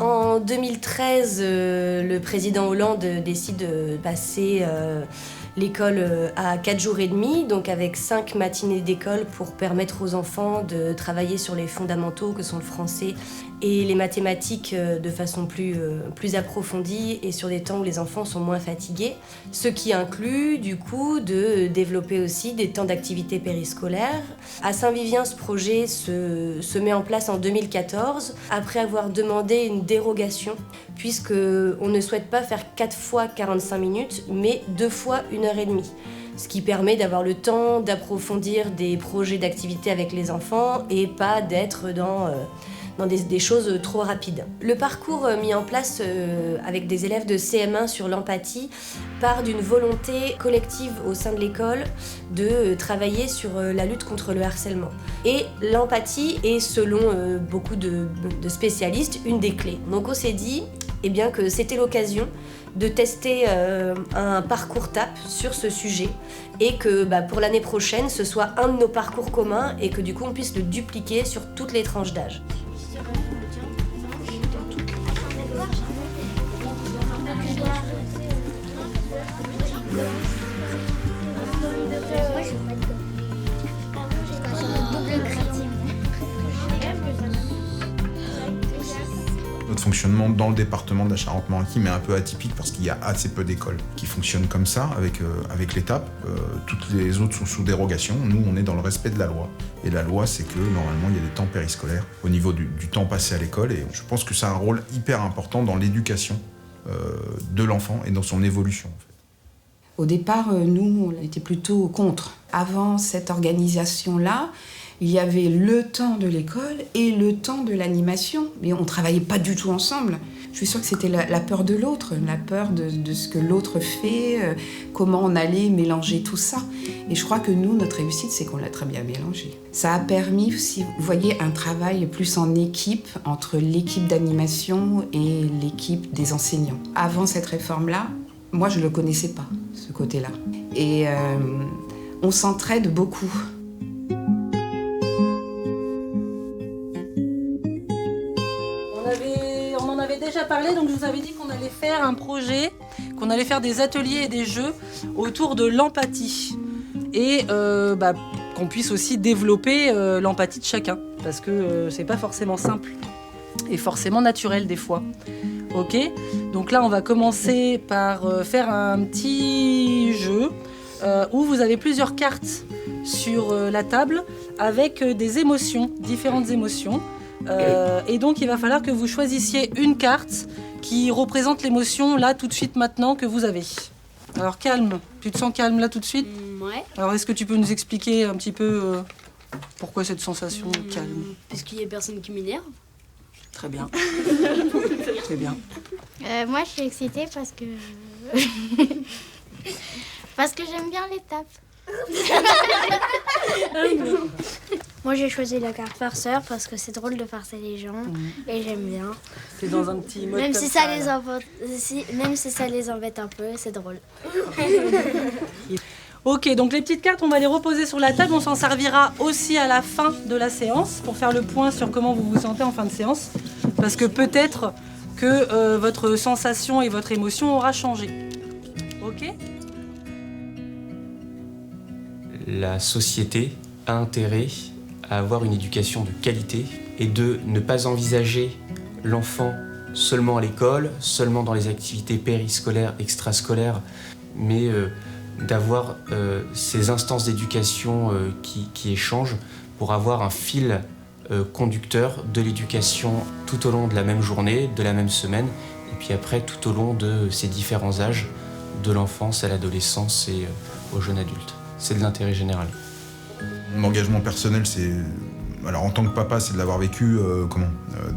En 2013, le président Hollande décide de passer l'école à 4 jours et demi, donc avec 5 matinées d'école pour permettre aux enfants de travailler sur les fondamentaux que sont le français et les mathématiques de façon plus approfondie et sur des temps où les enfants sont moins fatigués. Ce qui inclut du coup de développer aussi des temps d'activité périscolaire. À Saint-Vivien, ce projet se met en place en 2014 après avoir demandé une dérogation puisqu'on ne souhaite pas faire 4 fois 45 minutes mais 2 fois 1h30. Ce qui permet d'avoir le temps d'approfondir des projets d'activité avec les enfants et pas d'être dans des choses trop rapides. Le parcours mis en place avec des élèves de CM1 sur l'empathie part d'une volonté collective au sein de l'école de travailler sur la lutte contre le harcèlement. Et l'empathie est, selon beaucoup de spécialistes, une des clés. Donc on s'est dit que c'était l'occasion de tester un parcours TAP sur ce sujet et que pour l'année prochaine, ce soit un de nos parcours communs et que du coup on puisse le dupliquer sur toutes les tranches d'âge. Notre fonctionnement dans le département de la Charente-Maritime est un peu atypique parce qu'il y a assez peu d'écoles qui fonctionnent comme ça avec l'étape. Toutes les autres sont sous dérogation. Nous, on est dans le respect de la loi. Et la loi, c'est que normalement, il y a des temps périscolaires au niveau du temps passé à l'école. Et je pense que ça a un rôle hyper important dans l'éducation de l'enfant et dans son évolution. En fait. Au départ, nous, on était plutôt contre. Avant cette organisation-là, il y avait le temps de l'école et le temps de l'animation. Mais on ne travaillait pas du tout ensemble. Je suis sûre que c'était la peur de l'autre, la peur de ce que l'autre fait, comment on allait mélanger tout ça. Et je crois que nous, notre réussite, c'est qu'on l'a très bien mélangé. Ça a permis aussi, vous voyez, un travail plus en équipe entre l'équipe d'animation et l'équipe des enseignants. Avant cette réforme-là, moi, je ne le connaissais pas, ce côté-là. Et on s'entraide beaucoup. On en avait déjà parlé, donc je vous avais dit qu'on allait faire un projet, qu'on allait faire des ateliers et des jeux autour de l'empathie. Et qu'on puisse aussi développer l'empathie de chacun, parce que c'est pas forcément simple et forcément naturel des fois. Ok, donc là on va commencer par faire un petit jeu où vous avez plusieurs cartes sur la table avec des émotions, différentes émotions. Et donc il va falloir que vous choisissiez une carte qui représente l'émotion là tout de suite maintenant que vous avez. Alors calme, tu te sens calme là tout de suite ? Ouais. Alors est-ce que tu peux nous expliquer un petit peu pourquoi cette sensation calme ? Parce qu'il y a personne qui m'énerve. Très bien. Très bien. Moi, je suis excitée parce que... parce que j'aime bien l'étape. Moi, j'ai choisi la carte farceur parce que c'est drôle de farcer les gens et j'aime bien. T'es dans un petit mode Même comme si ça, ça les embête, même si ça les embête un peu, c'est drôle. Ok, donc les petites cartes, on va les reposer sur la table. On s'en servira aussi à la fin de la séance pour faire le point sur comment vous vous sentez en fin de séance. Parce que peut-être que votre sensation et votre émotion aura changé. Ok ? La société a intérêt à avoir une éducation de qualité et de ne pas envisager l'enfant seulement à l'école, seulement dans les activités périscolaires, extrascolaires, mais d'avoir ces instances d'éducation qui échangent pour avoir un fil conducteur de l'éducation tout au long de la même journée, de la même semaine, et puis après tout au long de ces différents âges, de l'enfance à l'adolescence et au jeune adulte. C'est de l'intérêt général. Mon engagement personnel, alors en tant que papa, c'est de l'avoir vécu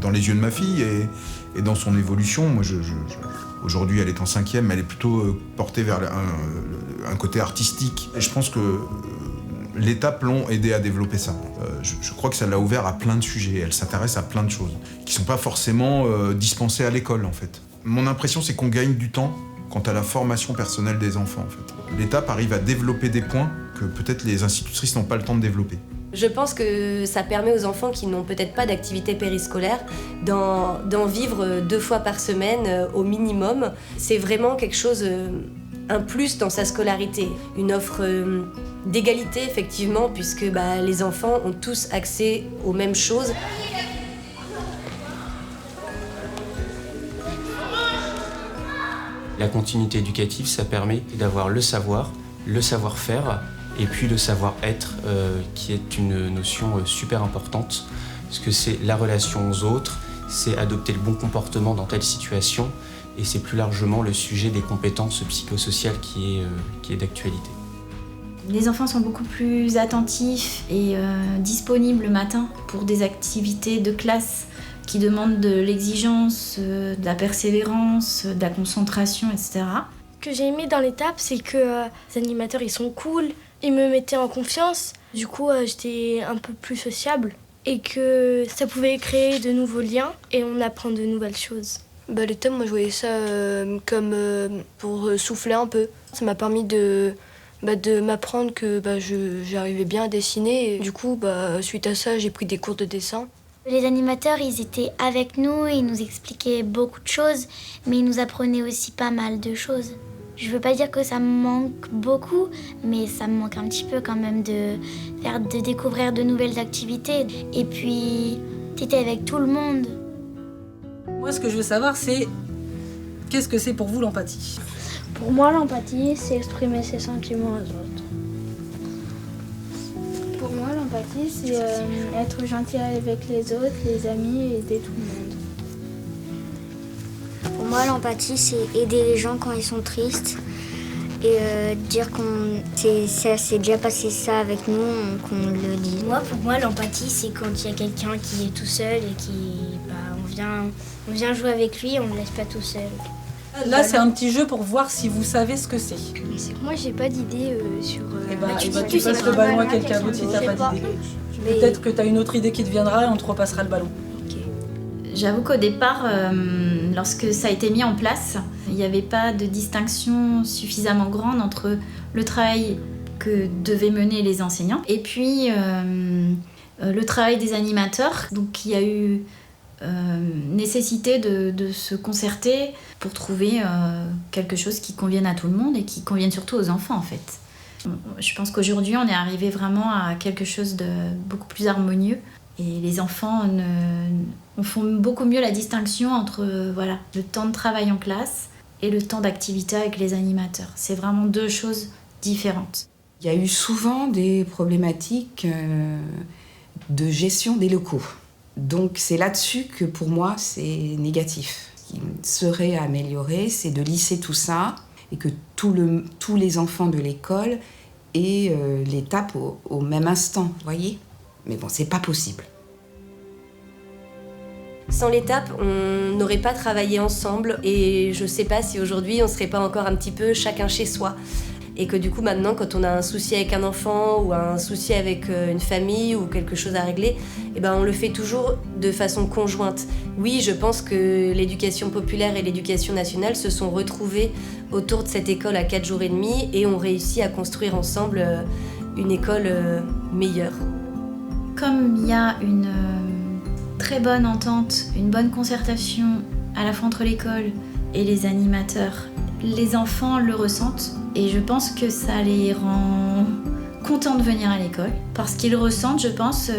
dans les yeux de ma fille et dans son évolution. Moi, aujourd'hui, elle est en 5e, mais elle est plutôt portée vers un côté artistique. Et je pense que l'étape l'ont aidé à développer ça. Je crois que ça l'a ouvert à plein de sujets. Elle s'intéresse à plein de choses qui ne sont pas forcément dispensées à l'école, en fait. Mon impression, c'est qu'on gagne du temps quant à la formation personnelle des enfants, en fait. L'étape arrive à développer des points que peut-être les institutrices n'ont pas le temps de développer. Je pense que ça permet aux enfants qui n'ont peut-être pas d'activité périscolaire d'en vivre 2 fois par semaine au minimum. C'est vraiment quelque chose, un plus dans sa scolarité, une offre d'égalité effectivement, puisque les enfants ont tous accès aux mêmes choses. La continuité éducative, ça permet d'avoir le savoir-faire, et puis le savoir-être, qui est une notion super importante, parce que c'est la relation aux autres, c'est adopter le bon comportement dans telle situation, et c'est plus largement le sujet des compétences psychosociales qui est d'actualité. Les enfants sont beaucoup plus attentifs et disponibles le matin pour des activités de classe qui demandent de l'exigence, de la persévérance, de la concentration, etc. Ce que j'ai aimé dans l'étape, c'est que les animateurs ils sont cool, ils me mettaient en confiance, du coup j'étais un peu plus sociable et que ça pouvait créer de nouveaux liens et on apprend de nouvelles choses. L'étape, moi je voyais ça comme pour souffler un peu. Ça m'a permis de m'apprendre que j'arrivais bien à dessiner et du coup suite à ça j'ai pris des cours de dessin. Les animateurs, ils étaient avec nous, ils nous expliquaient beaucoup de choses, mais ils nous apprenaient aussi pas mal de choses. Je veux pas dire que ça me manque beaucoup, mais ça me manque un petit peu quand même de découvrir de nouvelles activités. Et puis, t'étais avec tout le monde. Moi, ce que je veux savoir, c'est qu'est-ce que c'est pour vous l'empathie ? Pour moi, l'empathie, c'est exprimer ses sentiments aux autres. Pour moi, l'empathie, c'est être gentil avec les autres, les amis et aider tout le monde. Pour moi, l'empathie, c'est aider les gens quand ils sont tristes et dire qu'on s'est déjà passé ça avec nous, qu'on le dit. Pour moi, l'empathie, c'est quand il y a quelqu'un qui est tout seul et on vient jouer avec lui, on ne le laisse pas tout seul. Là, c'est un petit jeu pour voir si vous savez ce que c'est. Moi, j'ai pas d'idée sur... tu passes le ballon à quelqu'un d'autre si t'as pas d'idée. Peut-être que t'as une autre idée qui te viendra et on te repassera le ballon. J'avoue qu'au départ, lorsque ça a été mis en place, il n'y avait pas de distinction suffisamment grande entre le travail que devaient mener les enseignants et puis le travail des animateurs. Donc il y a eu nécessité de se concerter pour trouver quelque chose qui convienne à tout le monde et qui convienne surtout aux enfants en fait. Je pense qu'aujourd'hui on est arrivé vraiment à quelque chose de beaucoup plus harmonieux et les enfants font beaucoup mieux la distinction entre le temps de travail en classe et le temps d'activité avec les animateurs. C'est vraiment 2 choses différentes. Il y a eu souvent des problématiques de gestion des locaux. Donc c'est là-dessus que pour moi c'est négatif. Ce qui serait à améliorer, c'est de lisser tout ça et que tous les enfants de l'école aient l'étape au même instant, vous voyez ? Mais bon, c'est pas possible. Sans l'étape, on n'aurait pas travaillé ensemble et je sais pas si aujourd'hui on serait pas encore un petit peu chacun chez soi. Et que du coup maintenant, quand on a un souci avec un enfant ou un souci avec une famille ou quelque chose à régler, on le fait toujours de façon conjointe. Oui, je pense que l'éducation populaire et l'éducation nationale se sont retrouvées autour de cette école à 4 jours et demi et ont réussi à construire ensemble une école meilleure. Comme il y a une très bonne entente, une bonne concertation à la fois entre l'école et les animateurs, les enfants le ressentent et je pense que ça les rend contents de venir à l'école parce qu'ils ressentent, je pense,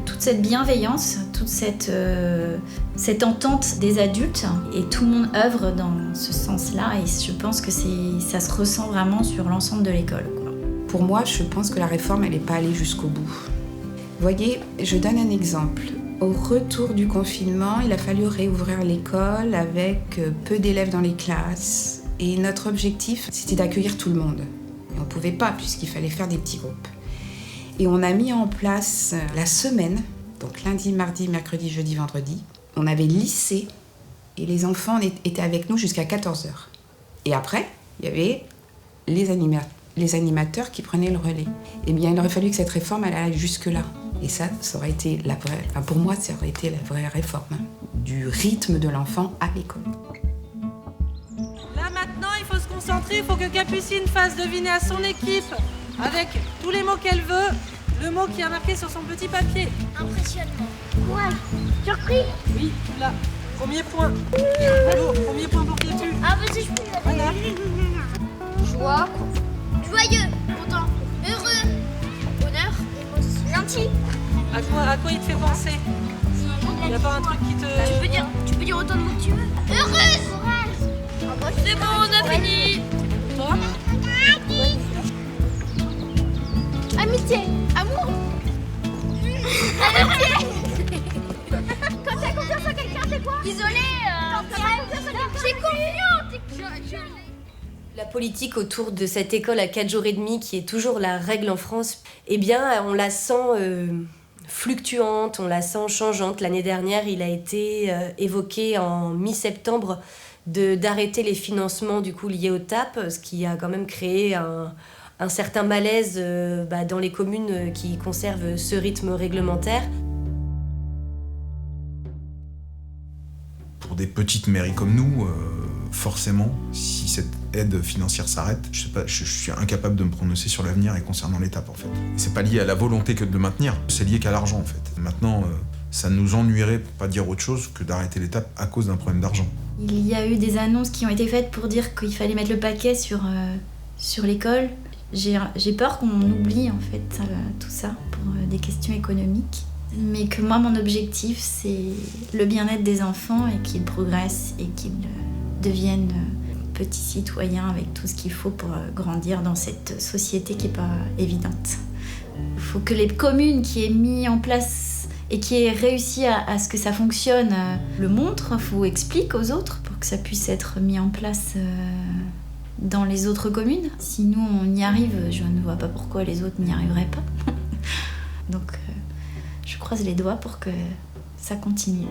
toute cette bienveillance, toute cette entente des adultes et tout le monde œuvre dans ce sens-là et je pense que ça se ressent vraiment sur l'ensemble de l'école, quoi. Pour moi, je pense que la réforme, elle n'est pas allée jusqu'au bout. Vous voyez, je donne un exemple. Au retour du confinement, il a fallu réouvrir l'école avec peu d'élèves dans les classes. Et notre objectif, c'était d'accueillir tout le monde. Et on ne pouvait pas, puisqu'il fallait faire des petits groupes. Et on a mis en place la semaine, donc lundi, mardi, mercredi, jeudi, vendredi. On avait lissé et les enfants étaient avec nous jusqu'à 14h. Et après, il y avait les animateurs qui prenaient le relais. Eh bien, il aurait fallu que cette réforme elle aille jusque-là. Et ça aurait été la vraie... Enfin, pour moi, ça aurait été la vraie réforme du rythme de l'enfant à l'école. Là, maintenant, il faut se concentrer. Il faut que Capucine fasse deviner à son équipe, avec tous les mots qu'elle veut, Le mot qui a marqué sur son petit papier. Impressionnement. Courage. Surpris. Oui, tu l'as. Premier point. Bravo, premier point pour Kétu. Ah, vas-y, je peux y aller. Voilà. Joie. Joyeux. Content. Heureux. Bonheur. Gentil. À quoi il te fait penser? Il n'y a pas un truc qui te... Tu peux dire autant de mots que tu veux. Heureuse. Courage. C'est bon, on a fini. Toi? Amitié. Amour. Amitié. Quand t'as confiance en quelqu'un, c'est quoi? Isolé. J'ai confiance. La politique autour de cette école à 4 jours et demi, qui est toujours la règle en France, eh bien, on la sent fluctuante, on la sent changeante. L'année dernière, il a été évoqué en mi-septembre d'arrêter les financements du coup liés au TAP, ce qui a quand même créé un certain malaise dans les communes qui conservent ce rythme réglementaire. Pour des petites mairies comme nous, forcément, si cette aide financière s'arrête, je suis incapable de me prononcer sur l'avenir et concernant l'étape en fait. Et c'est pas lié à la volonté que de le maintenir, c'est lié qu'à l'argent en fait. Maintenant, ça nous ennuierait, pour pas dire autre chose, que d'arrêter l'étape à cause d'un problème d'argent. Il y a eu des annonces qui ont été faites pour dire qu'il fallait mettre le paquet sur l'école. J'ai peur qu'on oublie en fait tout ça pour des questions économiques. Mais que moi, mon objectif, c'est le bien-être des enfants et qu'ils progressent et qu'ils deviennent petits citoyens avec tout ce qu'il faut pour grandir dans cette société qui n'est pas évidente. Il faut que les communes qui aient mis en place et qui aient réussi à ce que ça fonctionne le montrent, il faut expliquer aux autres pour que ça puisse être mis en place dans les autres communes. Si nous, on y arrive, je ne vois pas pourquoi les autres n'y arriveraient pas. Donc, je croise les doigts pour que ça continue.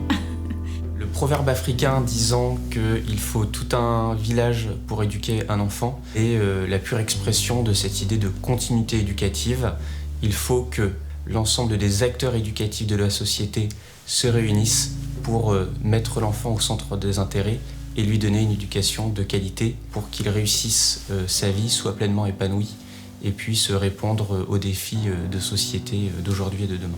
Le proverbe africain disant qu'il faut tout un village pour éduquer un enfant est la pure expression de cette idée de continuité éducative. Il faut que l'ensemble des acteurs éducatifs de la société se réunissent pour mettre l'enfant au centre des intérêts et lui donner une éducation de qualité pour qu'il réussisse sa vie, soit pleinement épanoui et puisse répondre aux défis de société d'aujourd'hui et de demain.